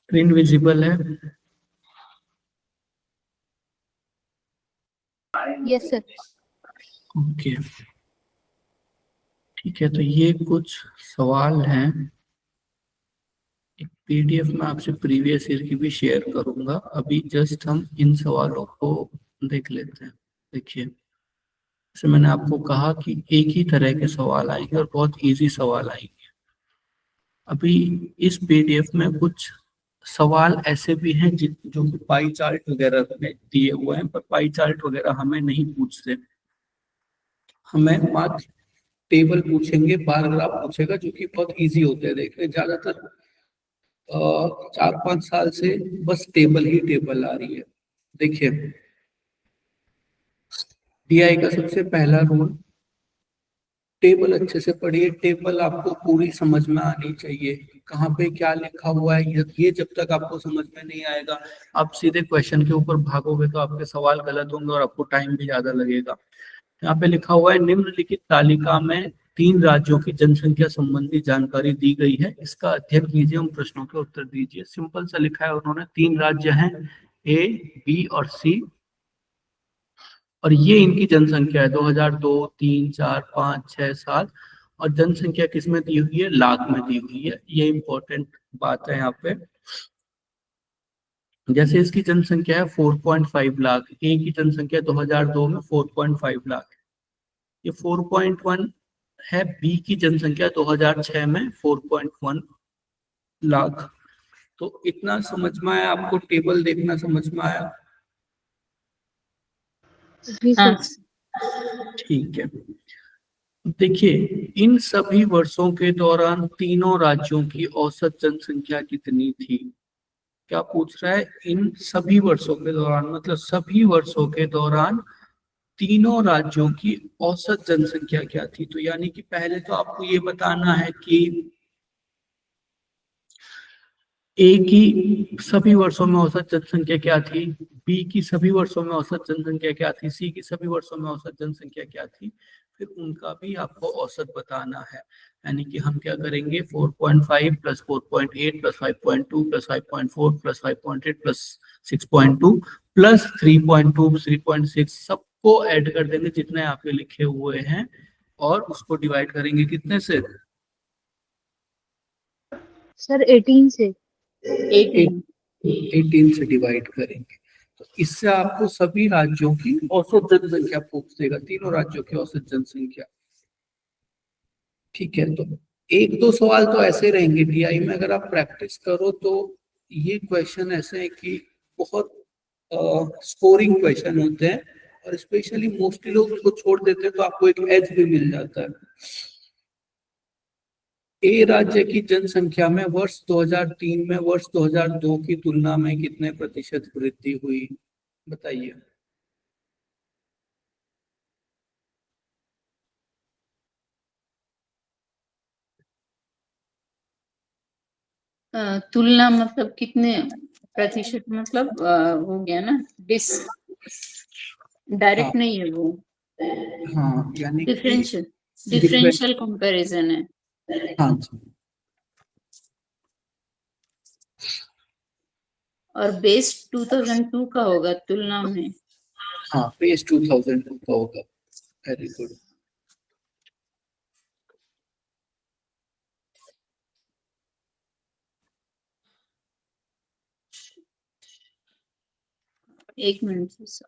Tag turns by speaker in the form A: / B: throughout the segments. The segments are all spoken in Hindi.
A: स्क्रीन विजिबल है?
B: Yes sir.
A: ओके, ठीक है। तो ये कुछ सवाल हैं, एक पीडीएफ में आपसे प्रीवियस ईयर की भी शेयर करूंगा। अभी जस्ट हम इन सवालों को देख लेते हैं। देखिए, जैसे मैंने आपको कहा कि एक ही तरह के सवाल आएंगे और बहुत इजी सवाल आएंगे। अभी इस पीडीएफ में कुछ सवाल ऐसे भी हैं जो कि पाई चार्ट वगैरह में दिए हुए हैं, पर पाई चार्ट वगैरह हमें नहीं पूछते। हमें मात्र टेबल पूछेंगे, बार ग्राफ पूछेगा, जो कि बहुत इजी होते हैं देखने। ज्यादातर 4-5 साल से बस टेबल ही टेबल आ रही है। देखिए, डीआई का सबसे पहला रूल, टेबल अच्छे से पढ़िए। टेबल आपको पूरी समझ में आनी चाहिए, कहाँ पे क्या लिखा हुआ है। ये जब तक आपको समझ में नहीं आएगा, आप सीधे क्वेश्चन के ऊपर भागोगे तो आपके सवाल गलत होंगे और आपको टाइम भी ज्यादा लगेगा। यहाँ पे लिखा हुआ है, निम्नलिखित तालिका में 3 राज्यों की जनसंख्या संबंधी जानकारी दी गई है, इसका अध्ययन कीजिए, उन प्रश्नों के उत्तर दीजिए। सिंपल सा लिखा है उन्होंने, 3 राज्य हैं, ए, बी और सी, और ये इनकी जनसंख्या है 2002, 3, 4, 5, 6, 7। और जनसंख्या किस में दी हुई है? लाख में दी हुई है। ये इंपॉर्टेंट बात है यहाँ पे। जैसे इसकी जनसंख्या है 4.5 लाख, ए की जनसंख्या 2002 में 4.5 लाख, ये 4.1 है। बी की जनसंख्या 2006 में 4.1 लाख। तो इतना समझ में आया आपको? टेबल देखना समझ में आया?
B: जी
C: हाँ।
B: सर।
A: ठीक है। देखिए, इन सभी वर्षों के दौरान तीनों राज्यों की औसत जनसंख्या कितनी थी? क्या पूछ रहा है? इन सभी वर्षों के दौरान, मतलब सभी वर्षों के दौरान तीनों राज्यों की औसत जनसंख्या क्या थी। तो यानी कि पहले तो आपको ये बताना है कि ए की सभी वर्षों में औसत जनसंख्या क्या थी, बी की सभी वर्षों में औसत जनसंख्या क्या थी, सी की सभी वर्षों में औसत जनसंख्या क्या थी। फिर उनका भी आपको औसत बताना है। यानी कि हम क्या करेंगे, 4.5 plus 4.8 plus 5.2 plus 5.4 plus 5.8 plus 6.2 plus 3.2 3.6, सबको ऐड कर देंगे जितने आपके लिखे हुए हैं, और उसको डिवाइड करेंगे कितने से?
B: सर 18 से।
C: 18।
A: 18 से डिवाइड करेंगे। तो इससे आपको सभी राज्यों की औसत जनसंख्या पूछ देगा, तीनों राज्यों की औसत जनसंख्या। ठीक है, तो एक दो सवाल तो ऐसे रहेंगे डीआई में, अगर आप प्रैक्टिस करो तो ये क्वेश्चन ऐसे है कि बहुत स्कोरिंग क्वेश्चन होते हैं, और स्पेशली मोस्टली लोग उसको छोड़ देते हैं तो आपको एक एज भी मिल जाता है। ए राज्य की जनसंख्या में वर्ष 2003 में वर्ष 2002 की तुलना में कितने प्रतिशत वृद्धि हुई? बताइए।
C: तुलना मतलब कितने प्रतिशत, मतलब हो गया ना,
A: हाँ
C: डायरेक्ट नहीं है वो,
A: हाँ, यानी कि
C: डिफरेंशियल
A: डिफरेंट।
C: डिफरेंशियल कंपैरिजन है।
A: हाँ जी।
C: और बेस 2002 का होगा तुलना में।
A: हाँ, पेज 2002 का होगा। Very good.
C: एक मिनट से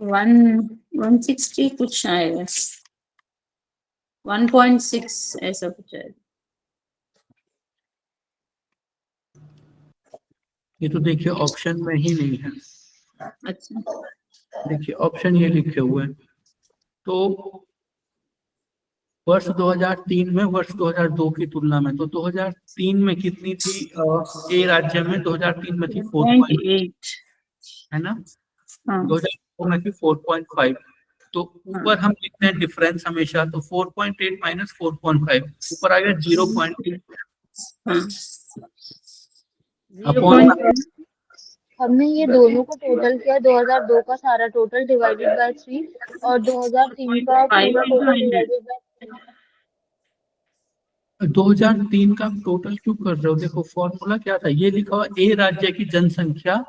C: 160 कुछ आएगा, 1.6 ऐसा कुछ आएगा।
A: ये तो देखिए ऑप्शन में ही नहीं है।
C: अच्छा,
A: देखिए ऑप्शन ये लिखे हुए हैं। तो वर्ष 2003 में वर्ष 2002 की तुलना में, तो 2003 में कितनी थी ए राज्य में? 2003 में थी 4
C: 0.8।
A: है ना,
C: हाँ
A: 2002 में थी 4.5। तो ऊपर हम लिखते हैं डिफरेंस हमेशा, तो 4.8 माइनस 4.5 ऊपर आ गया 0.8
C: हाँ,
A: अपॉन
C: 0.8।
B: हमने ये दोनों को टोटल किया, 2002 का सारा टोटल डिवाइडेड बाय 3 और 2003 का पूरा टोटल डिवाइडेड बाय
A: 2003 का टोटल क्यों कर रहे हो? देखो फॉर्मूला क्या था, ये लिखा हुआ ए राज्य की जनसंख्या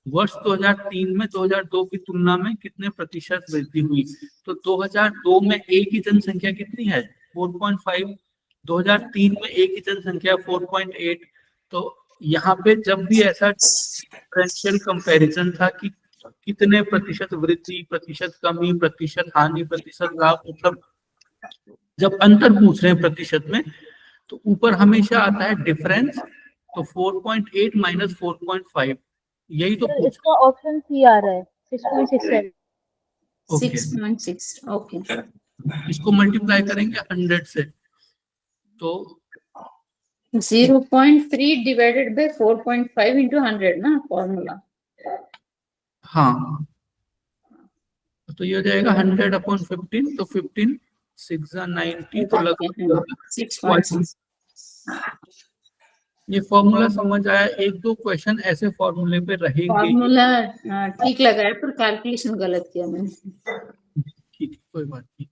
A: वर्ष 2003 में 2002 की तुलना में कितने प्रतिशत वृद्धि हुई। तो 2002 में ए की जनसंख्या कितनी है? 4.5। 2003 में ए की जनसंख्या 4.8। तो यहाँ पे जब भी ऐसा डिफरेंशियल कंपैरिजन था कि कितने प्रतिशत वृद्धि, प्रतिशत कमी, प्रतिशत हानि, प्रतिशत लाभ, मतलब जब अंतर पूछ रहे हैं प्रतिशत में, तो ऊपर हमेशा आता है डिफरेंस। तो 4.8 माइनस 4.5 यही तो
B: सर,
A: पूछ
B: इसका ऑप्शन सी आ रहा है 6.67।
A: ओके।
C: 6.6। ओके,
A: इसको मल्टीप्लाई करेंगे 100 से, तो
C: 0.3 डिवाइडेड बाय 4.5 into 100 ना फॉर्मूला।
A: हाँ, तो ये हो जाएगा 100/15। तो 15 6 90, तो लगभग
C: 6.6।
A: ये फॉर्मूला समझ आया। एक दो क्वेश्चन ऐसे फॉर्मूले पे रहेंगे ही।
C: फॉर्मूला ठीक लगा है, पर कैलकुलेशन गलत किया मैंने।
A: ठीक है, कोई बात नहीं।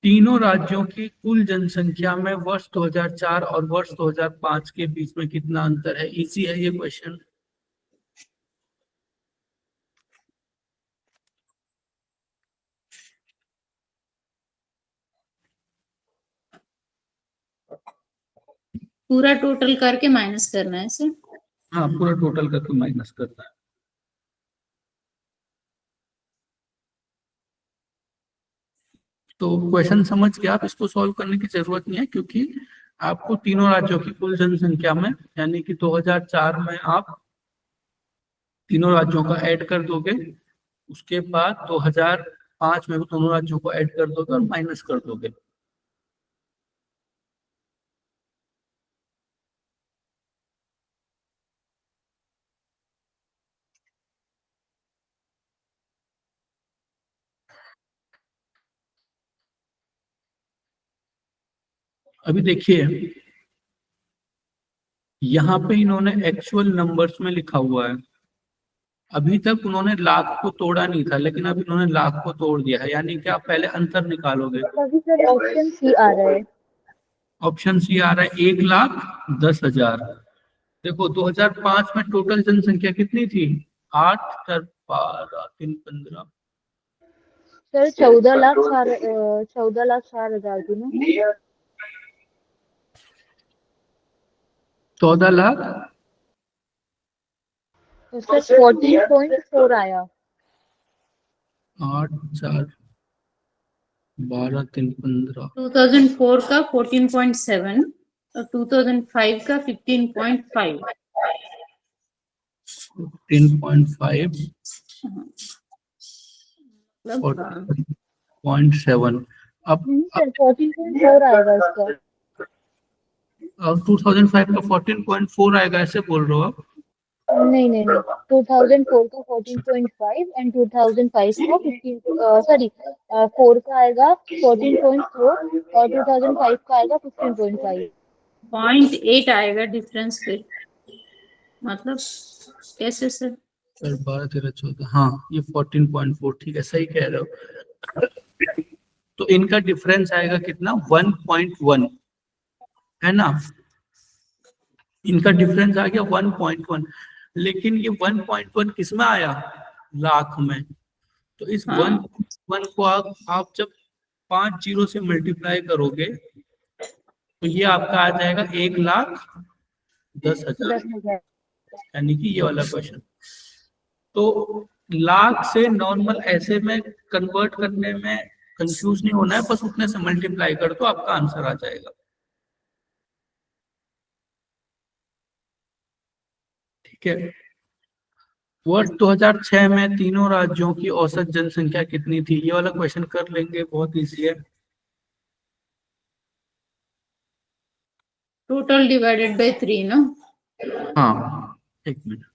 A: तीनों राज्यों की कुल जनसंख्या में वर्ष 2004 और वर्ष 2005 के बीच में कितना अंतर है? इजी है ये क्वेश्चन।
C: पूरा टोटल करके माइनस करना है सर।
A: हाँ, पूरा टोटल करके माइनस करना है। तो क्वेश्चन समझ के आप इसको सॉल्व करने की जरूरत नहीं है, क्योंकि आपको तीनों राज्यों की कुल जनसंख्या में, यानी कि 2004 में आप तीनों राज्यों का ऐड कर दोगे, उसके बाद 2005 में भी दोनों राज्यों को ऐड कर दोगे और माइनस कर दोगे। अभी देखिए यहाँ पे इन्होंने एक्चुअल नंबर्स में लिखा हुआ है। अभी तक उन्होंने लाख को तोड़ा नहीं था, लेकिन अब इन्होंने लाख को तोड़ दिया है, यानी कि आप पहले अंतर निकालोगे।
B: अभी सर ऑप्शन सी आ रहा है।
A: ऑप्शन सी आ रहा है 1,10,000। देखो 2005 में टोटल जनसंख्या कितनी थी? 8 4 12 3 15।
B: सर 14,04,000 थी ना।
A: 14 लाख
B: तो सर 14.4 आया।
A: 8 4 12 3 15।
C: 2004 का 14.7 और 2005 का 15.5।
A: 15.5
C: मतलब
A: 0.7। अब
B: नहीं सर 14.4 आएगा इसका।
A: 2005 का 14.4 आएगा, ऐसे बोल रहे हो आप?
B: नहीं नहीं नहीं, 2004 का 14.5 एंड 2005 का 15, सॉरी 4 का आएगा 14.4 और 2005 का आएगा 15.5।
C: 0.8 आएगा डिफरेंस फिर, मतलब कैसे सर?
A: सर 12 13 14, हाँ ये 14.4, ठीक है, सही कह रहे हो। तो इनका डिफरेंस आएगा कितना? 1.1, है ना? इनका डिफरेंस आ गया 1.1। लेकिन ये 1.1 किस में आया? लाख में। तो इस
C: हाँ
A: 1.1 को आप जब 5 जीरो से मल्टीप्लाई करोगे, तो ये आपका आ जाएगा 1,10,000,
B: 10,000।
A: यानी कि ये वाला क्वेश्चन। तो लाख से नॉर्मल ऐसे में कन्वर्ट करने में कंफ्यूज नहीं होना है, बस उतने से मल्टीप्लाई कर दो आपका आंसर आ जाएगा। ठीक है। वर्ष 2006 में तीनों राज्यों की औसत जनसंख्या कितनी थी? ये वाला क्वेश्चन कर लेंगे, बहुत इजी है।
C: टोटल डिवाइडेड बाय 3 ना।
A: हाँ, एक मिनट।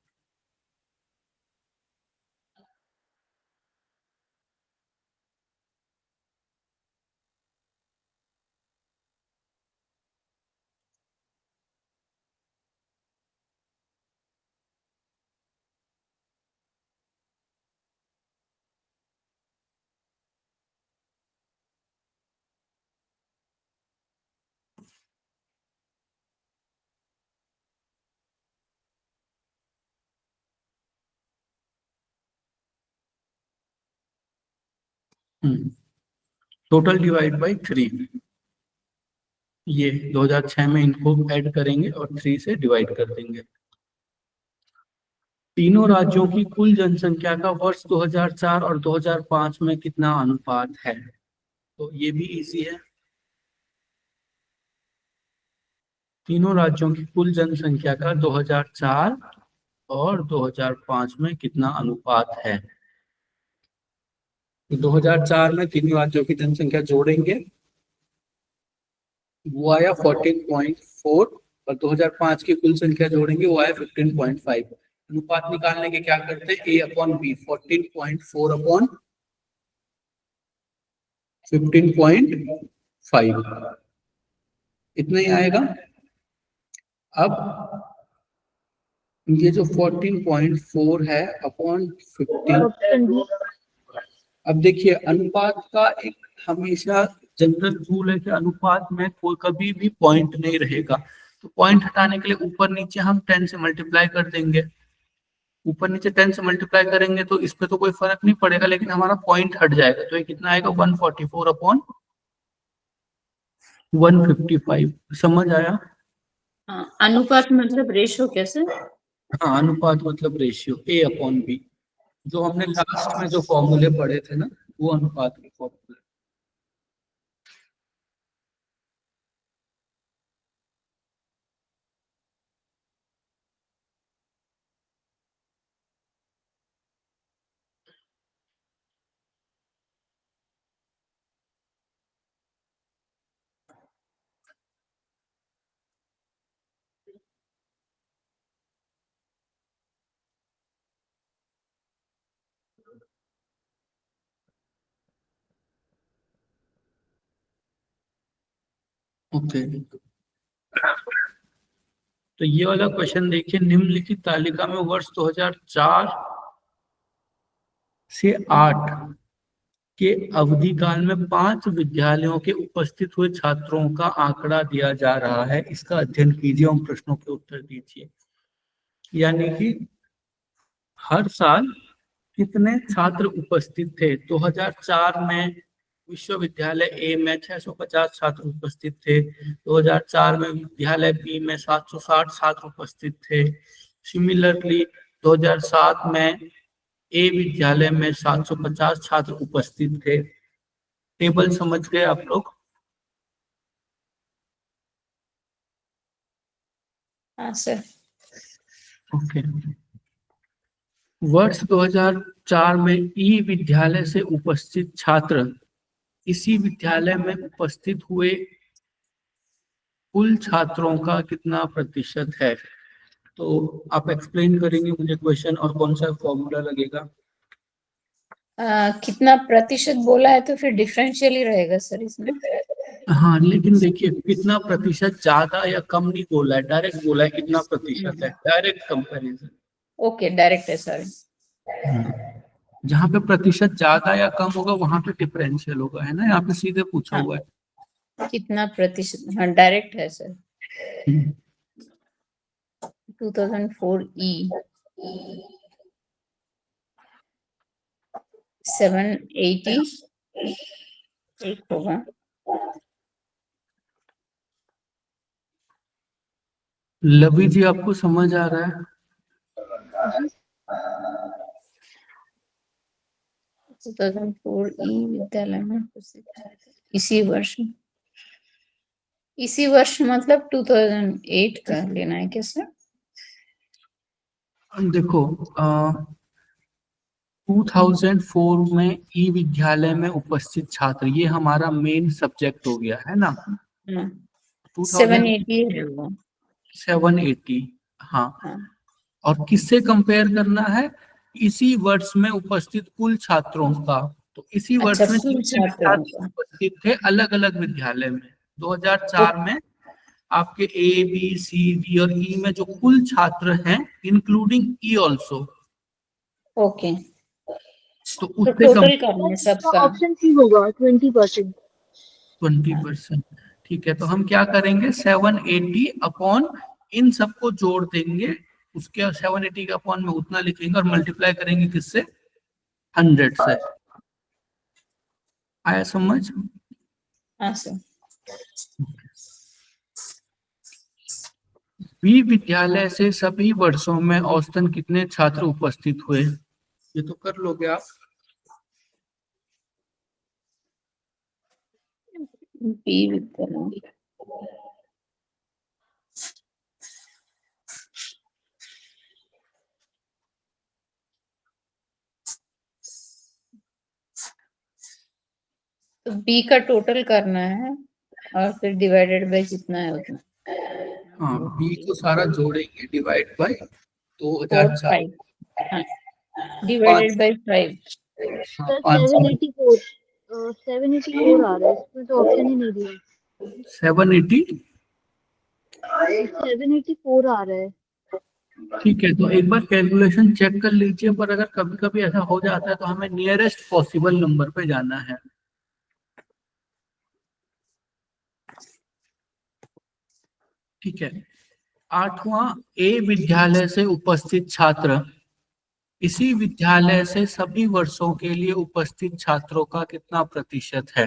A: टोटल डिवाइड बाय 3, ये 2006 में इनको ऐड करेंगे और 3 से डिवाइड कर देंगे। तीनों राज्यों की कुल जनसंख्या का वर्ष 2004 और 2005 में कितना अनुपात है? तो ये भी इजी है। तीनों राज्यों की कुल जनसंख्या का 2004 और 2005 में कितना अनुपात है? तो 2004 में तीनों राज्यों की जनसंख्या जोड़ेंगे, वो आया 14.4, और 2005 की कुल संख्या जोड़ेंगे, वो आया 15.5। अनुपात निकालने के क्या करते हैं, A/B, 14.4 अपॉन 15.5, इतना ही आएगा। अब ये जो 14.4 है अपॉन 15,
B: ऑप्शन बी।
A: अब देखिए अनुपात का एक हमेशा जनरल रूल है कि अनुपात में कोई कभी भी पॉइंट नहीं रहेगा, तो पॉइंट हटाने के लिए ऊपर नीचे हम 10 से मल्टीप्लाई कर देंगे। ऊपर नीचे 10 से मल्टीप्लाई करेंगे तो इस पे तो कोई फर्क नहीं पड़ेगा, लेकिन हमारा पॉइंट हट जाएगा, तो ये कितना आएगा, 144 अपॉन 155। समझ आया?
C: हाँ, अनुपात मतलब रेशो कैसे?
A: हाँ, अनुपात मतलब रेशियो, A/B, जो हमने लास्ट में जो फॉर्मूले पढ़े थे ना, वो अनुपात के फॉर्मूले। ओके, तो ये वाला क्वेश्चन देखिए, निम्नलिखित तालिका में वर्ष 2004 से 8 के अवधि काल में 5 विद्यालयों के उपस्थित हुए छात्रों का आंकड़ा दिया जा रहा है, इसका अध्ययन कीजिए और प्रश्नों के उत्तर दीजिए। यानी कि हर साल कितने छात्र उपस्थित थे? 2004 में विश्वविद्यालय ए में 650 छात्र उपस्थित थे, 2004 में विद्यालय बी में 760 छात्र उपस्थित थे। सिमिलरली 2007 में ए विद्यालय में 750 छात्र उपस्थित थे। टेबल समझ गए आप लोग?
C: हाँ सर।
A: ओके। वर्ष 2004 में ई विद्यालय से उपस्थित छात्र इसी विद्यालय में उपस्थित हुए कुल छात्रों का कितना प्रतिशत है? तो आप एक्सप्लेन करेंगे मुझे क्वेश्चन और कौन सा फॉर्मूला लगेगा?
C: कितना प्रतिशत बोला है तो फिर डिफरेंशियल ही रहेगा सर इसमें।
A: हाँ, लेकिन देखिए कितना प्रतिशत ज्यादा या कम नहीं बोला है, डायरेक्ट बोला है कितना प्रतिशत है, डायरेक्ट कंपैरिजन।
C: ओके, डायरेक्ट है सॉरी।
A: जहाँ पे प्रतिशत ज्यादा या कम होगा वहां पे डिफरेंशियल होगा, है ना? यहाँ पे सीधे पूछा
C: हाँ,
A: हुआ है।
C: कितना प्रतिशत, हाँ डायरेक्ट है सर।
A: हम्म,
C: 2004 ई 780 एक होगा।
A: लवी जी आपको समझ आ रहा है?
C: 2004 ई विद्यालय में उपस्थित छात्र इसी वर्ष मतलब 2008 का लेना है क्या सर?
A: देखो 2004 में ई विद्यालय में उपस्थित छात्र, ये हमारा मेन सब्जेक्ट हो गया है ना।
C: 780 है वो।
A: 780, हाँ।
C: हाँ,
A: और किससे कंपेयर करना है? इसी वर्ष में उपस्थित कुल छात्रों का। तो इसी
C: अच्छा,
A: वर्ष में
C: कुल
A: जितने भी
C: छात्रों
A: छात्र
C: का।
A: उपस्थित थे अलग अलग विद्यालय में, 2004 में आपके ए बी सी डी और ई में जो कुल छात्र हैं, इंक्लूडिंग ई ऑल्सो,
C: ओके,
A: तो
C: तो
A: उससे
C: टोटल करना है सबका।
B: ऑप्शन सी होगा 20%।
A: 20%। ठीक है, तो हम क्या करेंगे, 780 अपॉन इन सबको जोड़ देंगे, उसके 780 का अपॉन में उतना लिखेंगे और मल्टीप्लाई करेंगे किससे? 100 से। आया समझ?
C: हाँ सर।
A: बी विद्यालय से सभी वर्षों में औसतन कितने छात्र उपस्थित हुए? ये तो कर लोगे आप।
C: बी विद्यालय, तो बी का टोटल करना है और फिर डिवाइडेड बाय जितना है उतना।
A: हाँ, बी को सारा जोड़ेंगे, डिवाइड बाय
C: 4
A: 2004।
C: 5, हाँ, डिवाइडेड बाय 5।
B: सर
A: 5
B: 784 आ रहा है, इसमें तो ऑप्शन ही नहीं दिया।
A: 780।
B: 784 आ रहा है।
A: ठीक है, तो एक बार कैलकुलेशन चेक कर लीजिए, पर अगर कभी कभी ऐसा हो जाता है तो हमें नियरेस्ट पॉसिबल नंबर पे जाना है। ठीक है, 8वां, ए विद्यालय से उपस्थित छात्र इसी विद्यालय से सभी वर्षों के लिए उपस्थित छात्रों का कितना प्रतिशत है?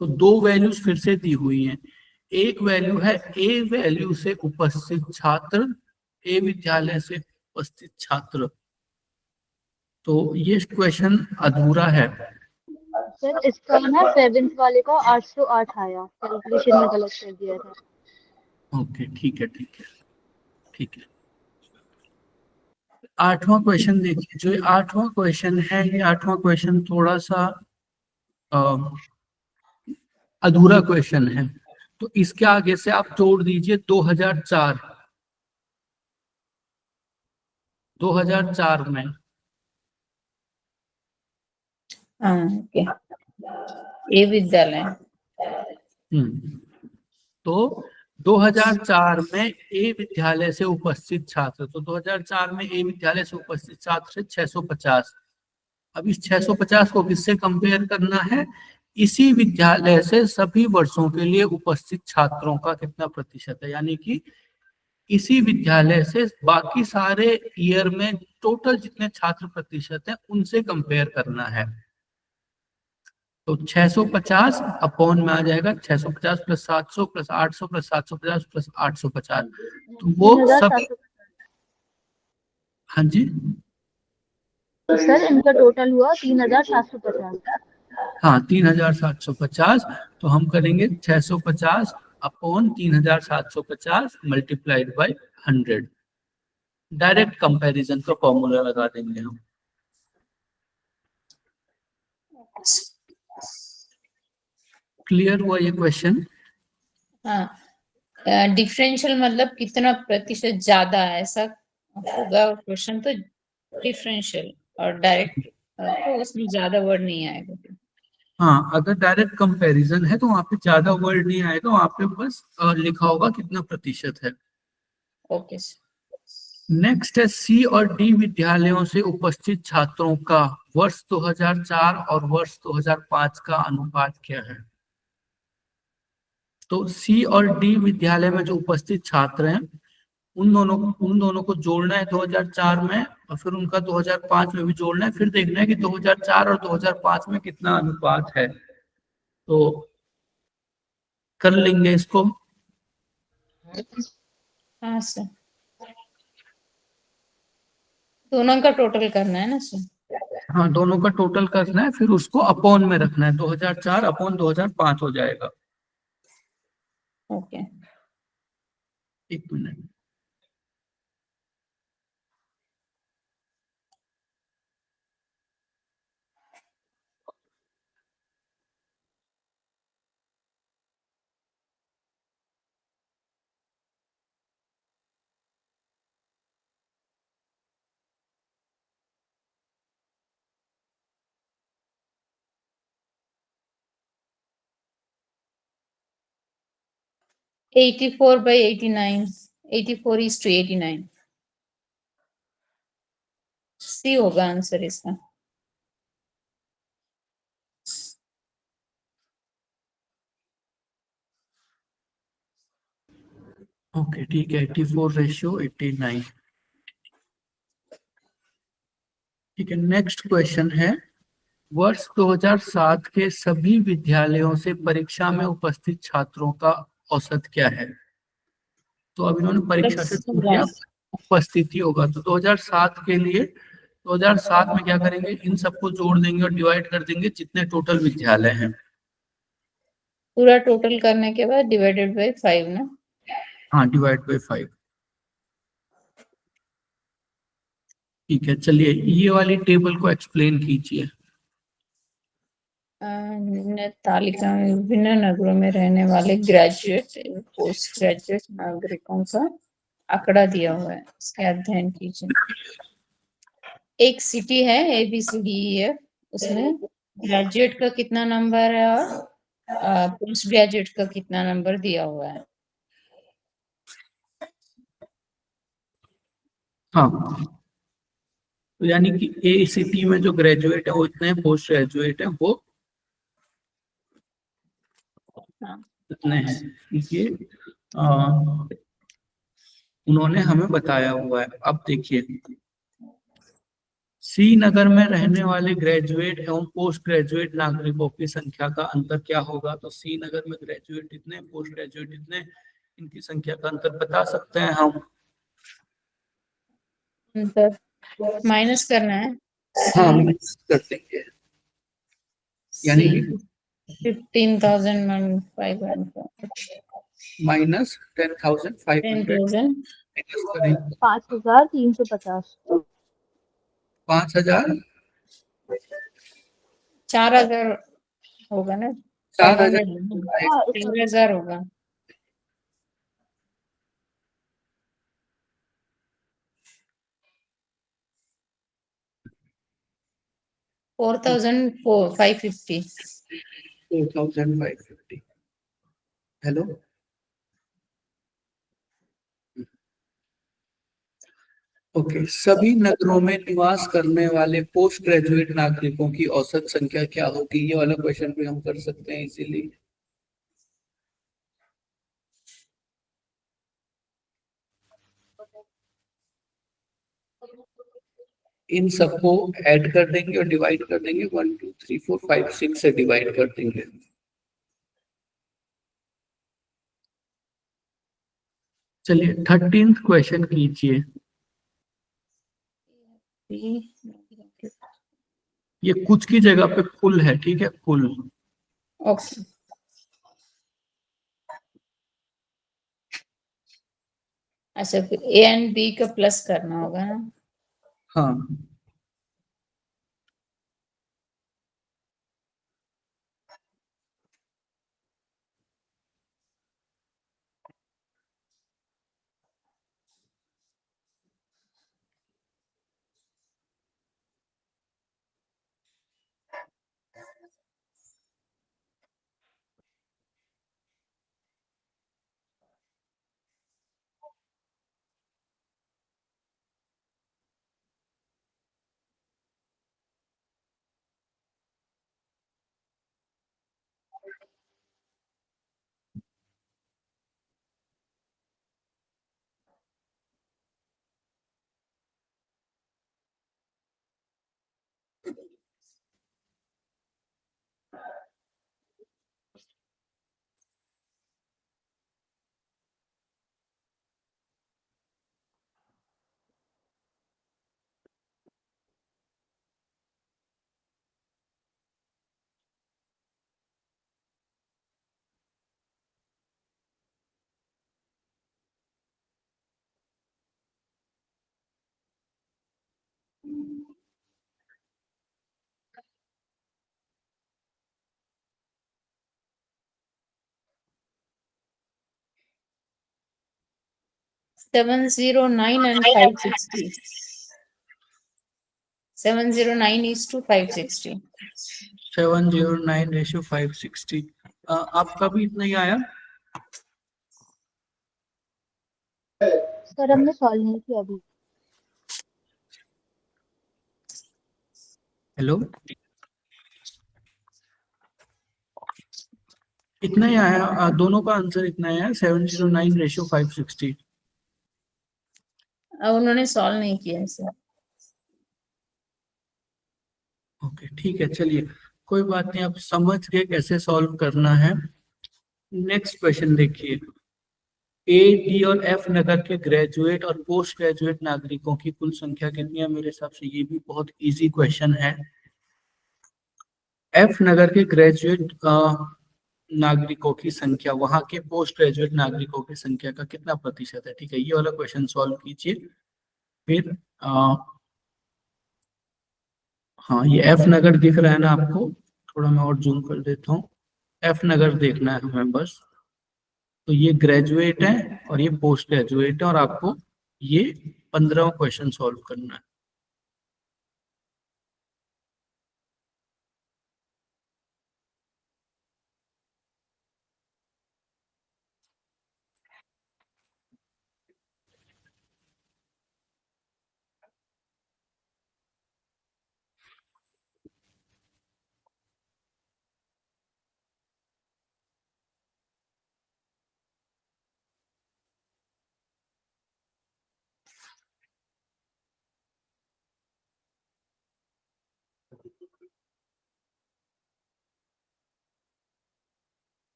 A: तो दो वैल्यूज फिर से दी हुई हैं। एक वैल्यू है ए वैल्यू से उपस्थित छात्र, ए विद्यालय से उपस्थित छात्र। तो ये क्वेश्चन अधूरा है।
B: सर इसका ना 7th वाले का 808 आया, कैलकुलेशन में गलत कर दिया था।
A: ओके, ठीक है, ठीक है, ठीक है। 8वां क्वेश्चन देखिए, जो 8वां क्वेश्चन है, ये 8वां क्वेश्चन थोड़ा सा अधूरा क्वेश्चन है। तो इसके आगे से आप जोड़ दीजिए 2004। 2004 में,
C: हाँ, ओके, ए विद्यालय।
A: तो 2004 में ए विद्यालय से उपस्थित छात्र, तो 2004 में ए विद्यालय से उपस्थित छात्र 650। अब इस 650 को किससे कंपेयर करना है? इसी विद्यालय से सभी वर्षों के लिए उपस्थित छात्रों का कितना प्रतिशत है, यानी कि इसी विद्यालय से बाकी सारे ईयर में टोटल जितने छात्र प्रतिशत हैं उनसे कंपेयर करना है। तो 650 अपॉन में आ जाएगा 650 प्लस 700 प्लस 800 प्लस 750 प्लस 850। तो वो सभी,
B: 3750।
A: हाँ जी,
B: तो सर इनका टोटल हुआ 3750।
A: हाँ 3750। तो हम करेंगे 650 upon 3750 multiplied by 100। Direct comparison का फॉर्मूला लगा देंगे हम। क्लियर हुआ ये क्वेश्चन?
C: हाँ, डिफरेंशियल मतलब कितना प्रतिशत ज्यादा है, ऐसा होगा क्वेश्चन। तो डिफरेंशियल और डायरेक्ट तो उसमें ज्यादा वर्ड नहीं आएगा।
A: हाँ, अगर डायरेक्ट कंपैरिजन है तो वहाँ पे ज्यादा वर्ड नहीं आएगा, वहाँ पे बस लिखा होगा कितना प्रतिशत है।
C: Okay sir.
A: नेक्स्ट है सी और डी विद्यालयों से उपस्थित छात्रों का वर्ष 2004 और वर्ष 2005 का अनुपात क्या है? तो सी और डी विद्यालय में जो उपस्थित छात्र हैं उन दोनों को जोड़ना है 2004 में, और फिर उनका 2005 में भी जोड़ना है, फिर देखना है कि 2004 और 2005 में कितना अनुपात है। तो कर लेंगे इसको।
C: हाँ सर, दोनों का टोटल करना है ना सर?
A: हाँ, दोनों का टोटल करना है, फिर उसको अपॉन में रखना है, 2004 अपॉन 2005 हो जाएगा।
C: ओके।
A: एक मिनट।
C: एटी फोर बाई 89, 84:89 सी होगा आंसर इसका।
A: ओके ठीक है, 84:89। ठीक है, नेक्स्ट क्वेश्चन है, वर्ष 2007 के सभी विद्यालयों से परीक्षा में उपस्थित छात्रों का औसत क्या है? तो अब इन्होंने परीक्षा से पूछ लिया, उपस्थिति होगा तो 2007 के लिए 2007 में क्या करेंगे, इन सबको जोड़ देंगे और डिवाइड कर देंगे जितने टोटल विद्यालय हैं।
C: पूरा टोटल करने के बाद डिवाइडेड बाय 5 ना।
A: हाँ, डिवाइड बाय 5। ठीक है, चलिए ये वाली टेबल को एक्सप्लेन कीजिए।
C: तालिका में विभिन्न नगरों में रहने वाले ग्रेजुएट एवं पोस्ट ग्रेजुएट नागरिकों का आंकड़ा दिया हुआ है, इसके अध्ययन कीजिए। एक सिटी है ABCDEF, उसमें ग्रेजुएट का कितना नंबर है और पोस्ट ग्रेजुएट का कितना नंबर दिया हुआ है।
A: हाँ, तो यानी कि ए सिटी में जो ग्रेजुएट है वो इतने, पोस्ट ग्रेजुएट है वो
C: हाँ।
A: इतने हैं। ये उन्होंने हमें बताया हुआ है। अब देखिए, सी नगर में रहने वाले ग्रेजुएट एवं पोस्ट ग्रेजुएट नागरिकों की संख्या का अंतर क्या होगा? तो सी नगर में ग्रेजुएट इतने, पोस्ट ग्रेजुएट इतने, इनकी संख्या का अंतर बता सकते हैं हम।
C: अंतर माइनस करना है।
A: हाँ, माइनस कर देंगे, यानी कि
C: 15,500
A: माइनस 10,500
C: 10,000
A: माइनस करेंगे
B: 5,350।
A: 5,000,
C: 4,000 होगा ना,
A: 4,000
B: हाँ
C: 4,000 होगा। 4,550।
A: 4,550। Hello, okay. सभी नगरों में निवास करने वाले पोस्ट ग्रेजुएट नागरिकों की औसत संख्या क्या होगी? ये वाला क्वेश्चन भी हम कर सकते हैं इसीलिए। इन सबको ऐड कर देंगे और डिवाइड कर देंगे, 1 2 3 4 5 6 से डिवाइड कर देंगे। चलिए 13th क्वेश्चन कीजिए। ये कुछ की जगह पे कुल है, ठीक है, कुल।
C: ओके। अच्छा, फिर A एंड B का प्लस करना होगा ना।
A: हाँ,
C: Seven 709 and 560. 709 is to 560.
A: 709:560। आपका भी इतना ही आया?
B: सर हमने सॉल्व नहीं किया अभी।
A: हेलो, इतना ही आया? दोनों का आंसर इतना ही आया, 709:560।
C: उन्होंने सॉल्व नहीं किया है सर।
A: ओके ठीक है, चलिए कोई बात नहीं, आप समझ गए कैसे सॉल्व करना है। नेक्स्ट क्वेश्चन देखिए, ए, डी और एफ नगर के ग्रेजुएट और पोस्ट ग्रेजुएट नागरिकों की कुल संख्या कितनी है? मेरे हिसाब से ये भी बहुत इजी क्वेश्चन है। एफ नगर के ग्रेजुएट नागरिकों की संख्या वहां के पोस्ट ग्रेजुएट नागरिकों की संख्या का कितना प्रतिशत है? ठीक है, ये वाला क्वेश्चन सॉल्व कीजिए। फिर हाँ, ये एफ नगर दिख रहा है ना आपको? थोड़ा मैं और जूम कर देता हूँ। एफ नगर देखना है हमें बस। तो ये ग्रेजुएट है और ये पोस्ट ग्रेजुएट है, और आपको ये 15वां क्वेश्चन सॉल्व करना है।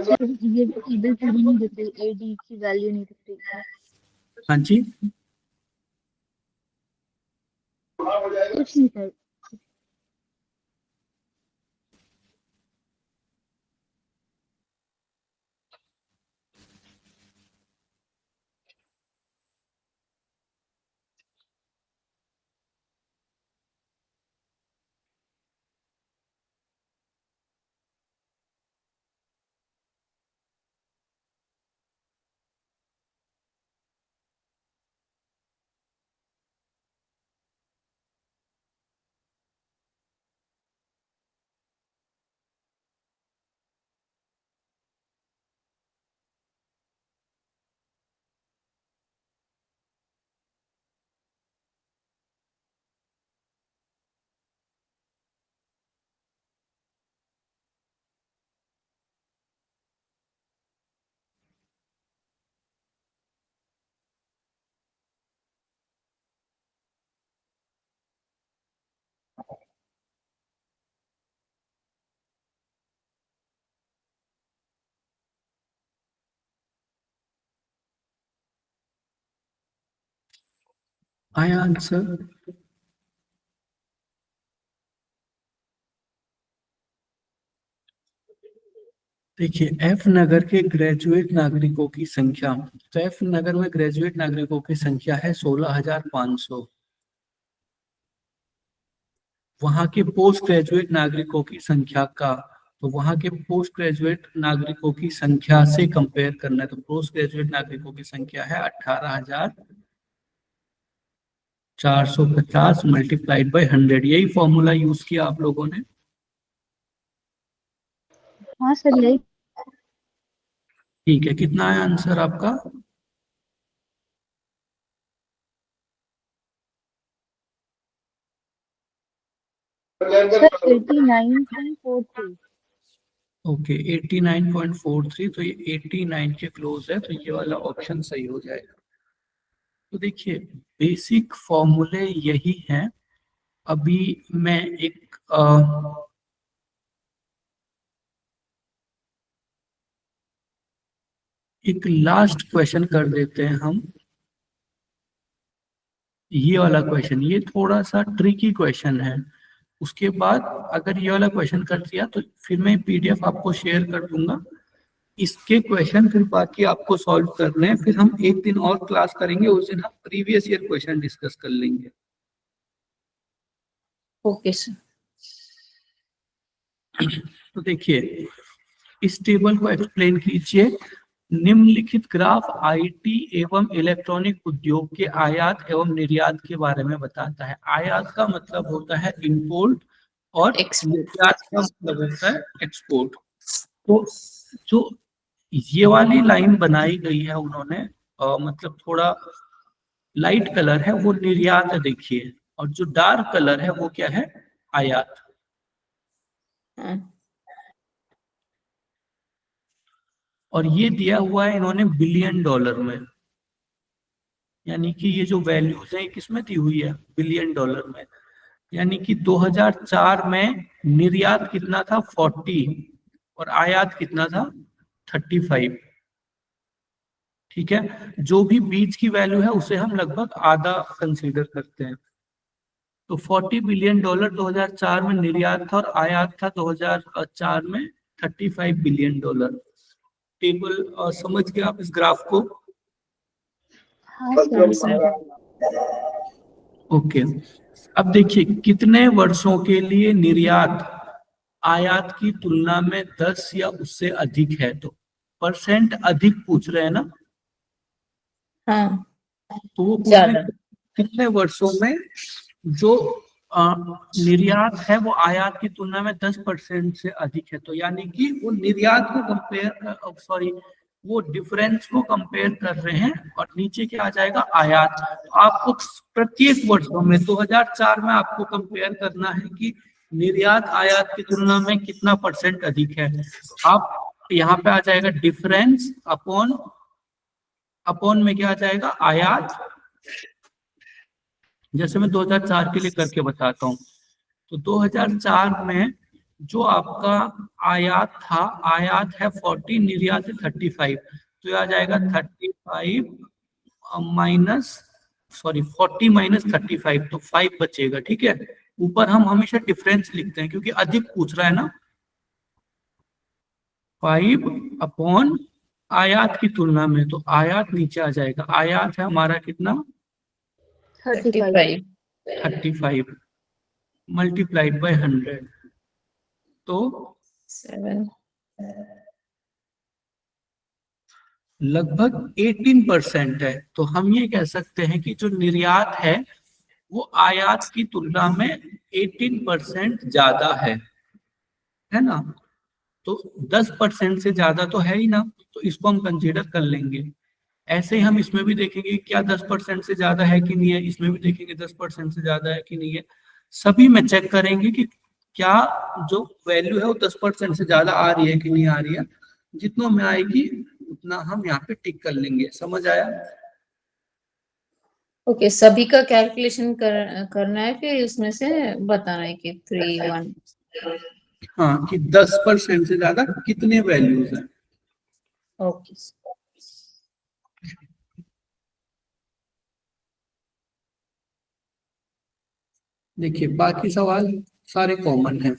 B: सर ये टेबल पूरी नहीं दिख रही, एडी की वैल्यू नहीं दिख रही।
A: हाँ जी,
B: कुछ नहीं सर।
A: आया आंसर? देखिए, एफ नगर के ग्रेजुएट नागरिकों की संख्या, तो एफ नगर में ग्रेजुएट नागरिकों की संख्या है 16,500। वहां के पोस्ट ग्रेजुएट नागरिकों की संख्या का, तो वहां के पोस्ट ग्रेजुएट नागरिकों की संख्या से कंपेयर करना है, तो पोस्ट ग्रेजुएट नागरिकों की संख्या है 18,450 मल्टीप्लाइड बाई 100। यही फॉर्मूला यूज किया आप लोगों ने?
B: हाँ सर यही।
A: ठीक है, कितना है आंसर आपका?
B: सर 89.43।
A: ओके, 89.43, तो ये 89 के क्लोज है, तो ये वाला ऑप्शन सही हो जाएगा। तो देखिए, बेसिक फॉर्मूले यही हैं। अभी मैं एक लास्ट क्वेश्चन कर देते हैं हम। ये वाला क्वेश्चन, ये थोड़ा सा ट्रिकी क्वेश्चन है। उसके बाद अगर ये वाला क्वेश्चन कर दिया तो फिर मैं पीडीएफ आपको शेयर कर दूंगा। इसके क्वेश्चन फिर बाकी आपको सॉल्व करने हैं, फिर हम एक दिन और क्लास करेंगे, उस दिन हम प्रीवियस ईयर क्वेश्चन डिस्कस कर लेंगे।
C: Okay sir.
A: तो देखिए, इस टेबल को एक्सप्लेन कीजिए। निम्नलिखित ग्राफ आईटी एवं इलेक्ट्रॉनिक उद्योग के आयात एवं निर्यात के बारे में बताता है। आयात का मतलब होता है इंपोर्ट और निर्यात का मतलब होता है एक्सपोर्ट। तो जो ये वाली लाइन बनाई गई है उन्होंने, मतलब थोड़ा लाइट कलर है वो निर्यात है देखिए, और जो डार्क कलर है वो क्या है, आयात। और ये दिया हुआ है इन्होंने बिलियन डॉलर में, यानी कि ये जो वैल्यूज है किसमें दी हुई है, बिलियन डॉलर में। यानी कि 2004 में निर्यात कितना था, 40, और आयात कितना था, 35। ठीक है, जो भी बीच की वैल्यू है उसे हम लगभग आधा कंसीडर करते हैं। तो 40 बिलियन डॉलर 2004 में निर्यात था और आयात था 2004 में 35 बिलियन डॉलर। टेबल समझ गए आप इस ग्राफ को?
B: हाँ सर।
A: ओके, अब देखिए कितने वर्षों के लिए निर्यात आयात की तुलना में 10 या उससे अधिक है, तो परसेंट अधिक पूछ रहे हैं ना।
C: हाँ,
A: तो वो पूछ रहे
C: ज्यादा।
A: हैं कितने वर्षों में जो निर्यात है वो आयात की तुलना में 10% से अधिक है। तो यानी कि वो निर्यात को कंपेयर, सॉरी, वो डिफरेंस को कंपेयर कर रहे हैं, और नीचे क्या आ जाएगा, आयात। तो आपको प्रत्येक वर्षों में 2004 में आपको कंपेयर करना है कि निर्यात आयात की तुलना में कितना परसेंट अधिक है। आप यहाँ पे आ जाएगा डिफरेंस अपॉन, अपॉन में क्या आ जाएगा, आयात। जैसे मैं 2004 के लिए करके बताता हूँ, तो 2004 में जो आपका आयात था, आयात है 40, निर्यात है 35, तो ये आ जाएगा 35 माइनस, सॉरी 40 माइनस 35, तो 5 बचेगा। ठीक है, ऊपर हम हमेशा डिफरेंस लिखते हैं क्योंकि अधिक पूछ रहा है ना। 5 अपॉन आयात की तुलना में, तो आयात नीचे आ जाएगा। आयात है हमारा कितना,
B: 35।
A: 35 मल्टीप्लाइड बाय 100, तो
C: 7।
A: लगभग 18% है। तो हम ये कह सकते हैं कि जो निर्यात है वो आयात की तुलना में 18% ज्यादा है ना। तो 10% से ज्यादा तो है ही ना, तो इसको हम कंसीडर कर लेंगे। ऐसे ही हम इसमें भी देखेंगे क्या 10% से ज्यादा है कि नहीं है, इसमें भी देखेंगे 10% से ज्यादा है कि नहीं है। सभी में चेक करेंगे कि क्या जो वैल्यू है वो 10% से ज्यादा आ रही है कि नहीं आ रही है। जितनों में आएगी उतना हम यहाँ पे टिक कर लेंगे। समझ आया?
C: ओके, सभी का कैलकुलेशन करना है, फिर उसमें से बताना है कि 3, 1।
A: हाँ, कि 10% से ज्यादा कितने वैल्यूज हैं।
C: ओके।
A: देखिए बाकी सवाल सारे कॉमन हैं।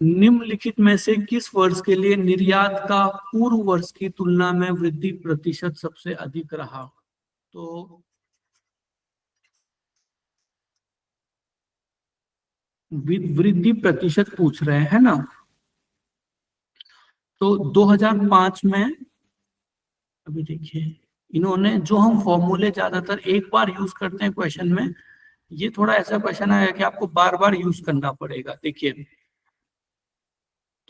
A: निम्नलिखित में से किस वर्ष के लिए निर्यात का पूर्व वर्ष की तुलना में वृद्धि प्रतिशत सबसे अधिक रहा? तो वृद्धि प्रतिशत पूछ रहे हैं ना। तो 2005 में, अभी देखिए इन्होंने जो हम फॉर्मूले ज्यादातर एक बार यूज करते हैं क्वेश्चन में, ये थोड़ा ऐसा क्वेश्चन आया कि आपको बार बार यूज करना पड़ेगा। देखिए,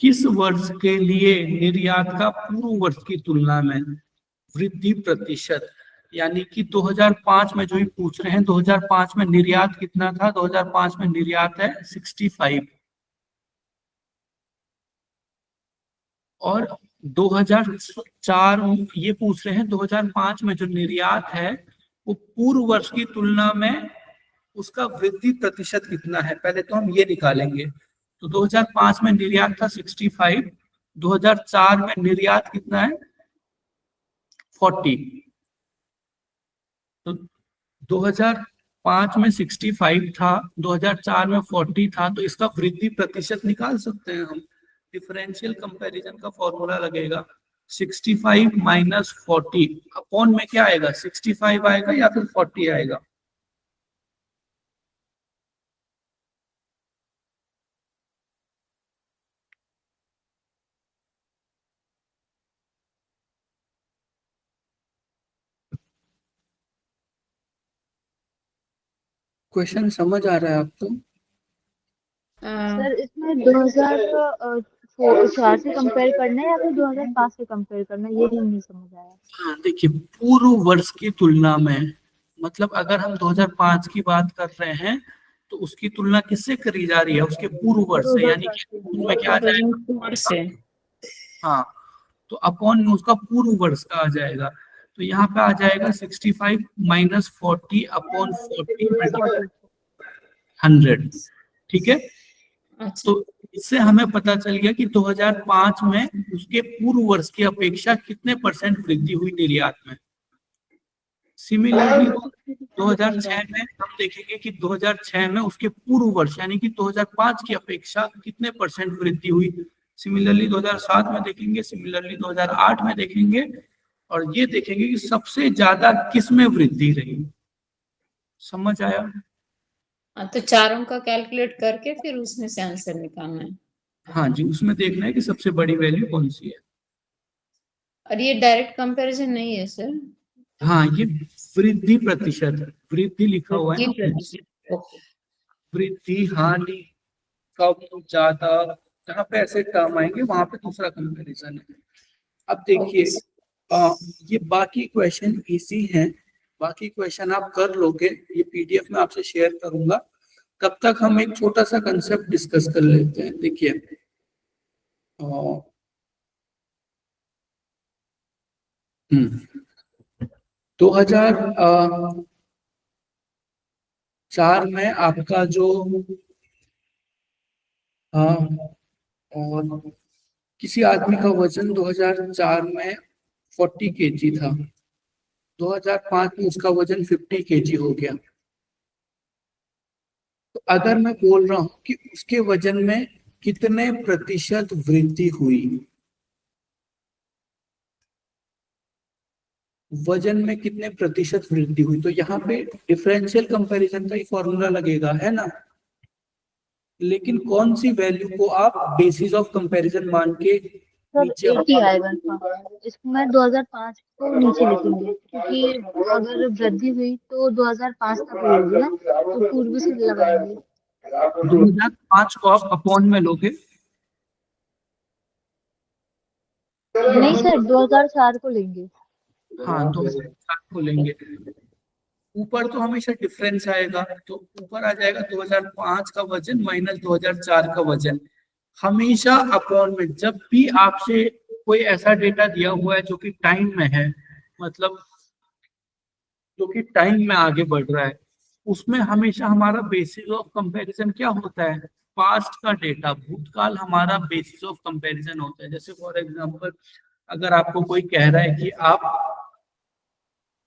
A: किस वर्ष के लिए निर्यात का पूर्व वर्ष की तुलना में वृद्धि प्रतिशत, यानी कि 2005 में जो ही पूछ रहे हैं, 2005 में निर्यात कितना था, 2005 में निर्यात है 65, और 2004 ये पूछ रहे हैं 2005 में जो निर्यात है वो पूर्व वर्ष की तुलना में उसका वृद्धि प्रतिशत कितना है। पहले तो हम ये निकालेंगे। तो 2005 में निर्यात था 65, 2004 में निर्यात कितना है 40, तो 2005 में 65 था, 2004 में 40 था, तो इसका वृद्धि प्रतिशत निकाल सकते हैं हम। डिफरेंशियल कंपैरिजन का फॉर्मूला लगेगा 65 माइनस 40 अपॉन में क्या आएगा, 65 आएगा या फिर 40 आएगा। क्वेश्चन समझ आ रहा है आपको?
B: सर इसमें 2004 से कंपेयर करना है या फिर 2005 से कंपेयर करना है, ये नहीं समझ आया।
A: हाँ देखिए, पूर्व वर्ष की तुलना में, मतलब अगर हम 2005 की बात कर रहे हैं तो उसकी तुलना किससे करी जा रही है, उसके पूर्व वर्ष से, यानी कि उनमें क्या आ जाएगा,
C: 2004 से।
A: हाँ, तो अपॉन में उसका पूर्व वर्ष का आ जाएगा। तो यहाँ पे आ जाएगा 65 माइनस 40 अपॉन 40 मल्टीप्लाई 100। ठीक है,
C: अच्छा,
A: तो इससे हमें पता चल गया कि 2005 में उसके पूर्व वर्ष की अपेक्षा कितने परसेंट वृद्धि हुई निर्यात में। सिमिलरली 2006 में हम देखेंगे कि 2006 में उसके पूर्व वर्ष यानी कि 2005 की अपेक्षा कितने परसेंट वृद्धि हुई। सिमिलरली 2007 में देखेंगे, सिमिलरली 2008 में देखेंगे, और ये देखेंगे कि सबसे ज्यादा किस में वृद्धि रही। समझ आया?
C: हाँ, तो चारों का कैलकुलेट करके फिर उसमें से आंसर निकालना है।
A: हाँ जी, उसमें देखना है कि सबसे बड़ी वैल्यू कौन सी है।
C: और ये डायरेक्ट कंपैरिजन नहीं है सर,
A: हाँ, ये वृद्धि प्रतिशत, वृद्धि लिखा हुआ है
C: ये
A: ना,
C: प्रतिशत। ओके,
A: वृद्धि, हानि, कम, ज्यादा, जहाँ पे ऐसे टर्म आएंगे वहां पे दूसरा कंपैरिजन है। अब
C: ओके
A: देखिए, ये बाकी क्वेश्चन इजी हैं, बाकी क्वेश्चन आप कर लोगे, ये पीडीएफ में आपसे शेयर करूंगा। तब तक हम एक छोटा सा कंसेप्ट डिस्कस कर लेते हैं। देखिए, 2004 में आपका जो और किसी आदमी का वजन 2004 में 40 केजी था, 2005 में उसका वजन 50 केजी हो गया। तो अगर मैं बोल रहा हूं कि उसके वजन में कितने प्रतिशत वृद्धि हुई, वजन में कितने प्रतिशत वृद्धि हुई, तो यहाँ पे डिफरेंशियल कंपैरिजन का ही फॉर्मूला लगेगा, है ना। लेकिन कौन सी वैल्यू को आप बेसिस ऑफ कंपैरिजन मान के
B: सर
A: नीचे
B: 80 आएगा इसमें 2005 को नीचे लिखेंगे, क्योंकि अगर वृद्धि हुई तो 2005 तक होगी ना, तो पूर्व से लगाएंगे।
A: 2005 को आप अपॉन में लोगे?
B: नहीं सर, 2004 को लेंगे।
A: हाँ, 2004 को लेंगे। ऊपर तो हमेशा डिफरेंस आएगा, तो ऊपर आ जाएगा 2005 का वजन माइनस 2004 का वजन, हमेशा अपॉन में। जब भी आपसे कोई ऐसा डेटा दिया हुआ है जो कि टाइम में है, मतलब जो कि टाइम में आगे बढ़ रहा है, उसमें हमेशा हमारा बेसिस ऑफ कंपैरिजन क्या होता है, पास्ट का डेटा, भूतकाल हमारा बेसिस ऑफ कंपैरिजन होता है। जैसे फॉर एग्जांपल, अगर आपको कोई कह रहा है कि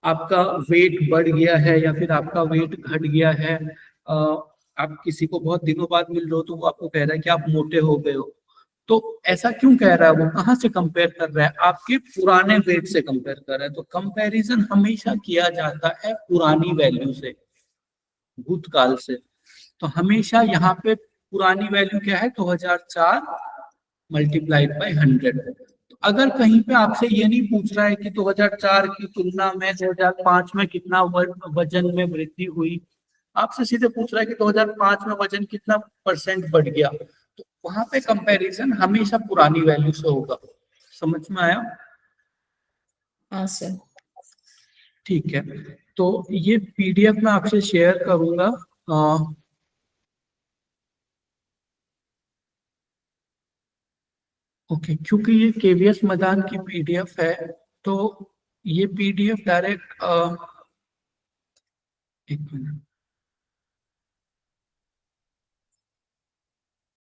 A: आपका वेट बढ़ गया है या फिर आपका वेट घट गया है, आप किसी को बहुत दिनों बाद मिल रहे हो तो वो आपको कह रहा है कि आप मोटे हो गए हो, तो ऐसा क्यों कह रहा है, वो कहाँ से कंपेयर कर रहा है, आपके पुराने वेट से कंपेयर कर रहा है। तो कंपैरिजन हमेशा किया जाता है पुरानी वैल्यू से, भूतकाल से। तो हमेशा यहाँ पे पुरानी वैल्यू क्या है, 2004 मल्टीप्लाइड बाय 100। तो अगर कहीं पे आपसे ये नहीं पूछ रहा है कि 2004 की तुलना में 2005 में कितना वजन में वृद्धि हुई, आपसे सीधे पूछ रहा है कि 2005 में वजन कितना परसेंट बढ़ गया, तो वहां पे कंपैरिजन हमेशा पुरानी वैल्यू से होगा। समझ में आया?
C: हाँ सर।
A: ठीक है, तो ये पीडीएफ में आपसे शेयर करूंगा। ओके, क्योंकि ये केवीएस मैदान की पीडीएफ है, तो ये पीडीएफ डायरेक्ट, एक मिनट,